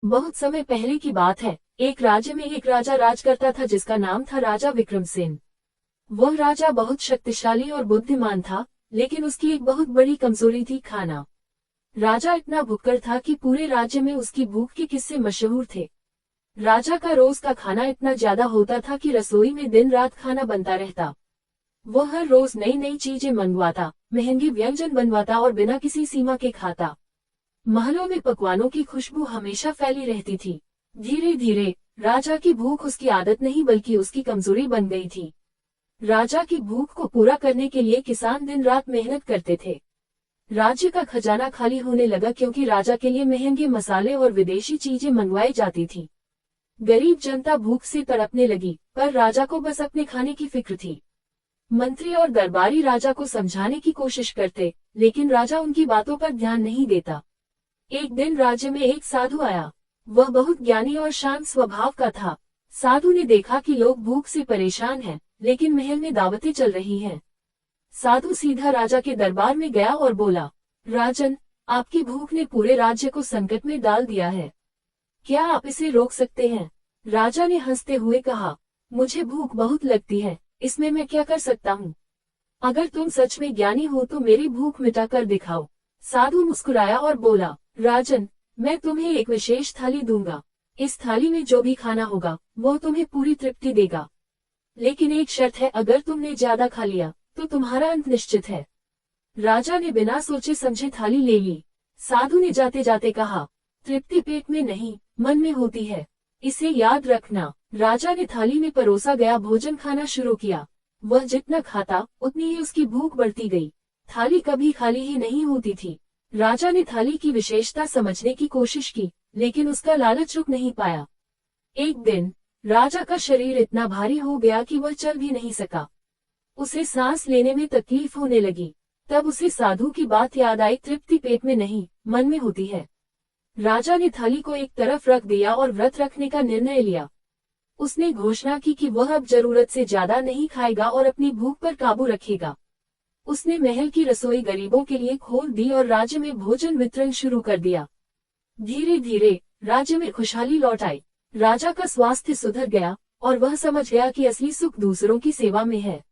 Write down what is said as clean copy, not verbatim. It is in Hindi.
बहुत समय पहले की बात है। एक राज्य में एक राजा राज करता था जिसका नाम था राजा विक्रमसेन। वह राजा बहुत शक्तिशाली और बुद्धिमान था, लेकिन उसकी एक बहुत बड़ी कमजोरी थी, खाना। राजा इतना भुक्कड़ था कि पूरे राज्य में उसकी भूख के किस्से मशहूर थे। राजा का रोज का खाना इतना ज्यादा होता था कि रसोई में दिन रात खाना बनता रहता। वह हर रोज नई नई चीजें मंगवाता, महंगे व्यंजन बनवाता और बिना किसी सीमा के खाता। महलों में पकवानों की खुशबू हमेशा फैली रहती थी। धीरे धीरे राजा की भूख उसकी आदत नहीं बल्कि उसकी कमजोरी बन गई थी। राजा की भूख को पूरा करने के लिए किसान दिन रात मेहनत करते थे। राज्य का खजाना खाली होने लगा क्योंकि राजा के लिए महंगे मसाले और विदेशी चीजें मंगवाई जाती थी। गरीब जनता भूख से तड़पने लगी, पर राजा को बस अपने खाने की फिक्र थी। मंत्री और दरबारी राजा को समझाने की कोशिश करते, लेकिन राजा उनकी बातों पर ध्यान नहीं देता। एक दिन राज्य में एक साधु आया। वह बहुत ज्ञानी और शांत स्वभाव का था। साधु ने देखा कि लोग भूख से परेशान हैं, लेकिन महल में दावतें चल रही हैं। साधु सीधा राजा के दरबार में गया और बोला, राजन, आपकी भूख ने पूरे राज्य को संकट में डाल दिया है। क्या आप इसे रोक सकते हैं? राजा ने हंसते हुए कहा, मुझे भूख बहुत लगती है, इसमें मैं क्या कर सकता हूँ? अगर तुम सच में ज्ञानी हो तो मेरी भूख मिटाकर दिखाओ। साधु मुस्कुराया और बोला, राजन, मैं तुम्हें एक विशेष थाली दूंगा। इस थाली में जो भी खाना होगा वो तुम्हें पूरी तृप्ति देगा। लेकिन एक शर्त है, अगर तुमने ज्यादा खा लिया तो तुम्हारा अंत निश्चित है। राजा ने बिना सोचे समझे थाली ले ली। साधु ने जाते जाते कहा, तृप्ति पेट में नहीं, मन में होती है, इसे याद रखना। राजा ने थाली में परोसा गया भोजन खाना शुरू किया। वह जितना खाता उतनी ही उसकी भूख बढ़ती गई। थाली कभी खाली ही नहीं होती थी। राजा ने थाली की विशेषता समझने की कोशिश की, लेकिन उसका लालच रुक नहीं पाया। एक दिन राजा का शरीर इतना भारी हो गया कि वह चल भी नहीं सका। उसे सांस लेने में तकलीफ होने लगी। तब उसे साधु की बात याद आई, तृप्ति पेट में नहीं, मन में होती है। राजा ने थाली को एक तरफ रख दिया और व्रत रखने का निर्णय लिया। उसने घोषणा की कि वह अब जरूरत से ज्यादा नहीं खाएगा और अपनी भूख पर काबू रखेगा। उसने महल की रसोई गरीबों के लिए खोल दी और राज्य में भोजन वितरण शुरू कर दिया। धीरे धीरे राज्य में खुशहाली लौट आई। राजा का स्वास्थ्य सुधर गया और वह समझ गया कि असली सुख दूसरों की सेवा में है।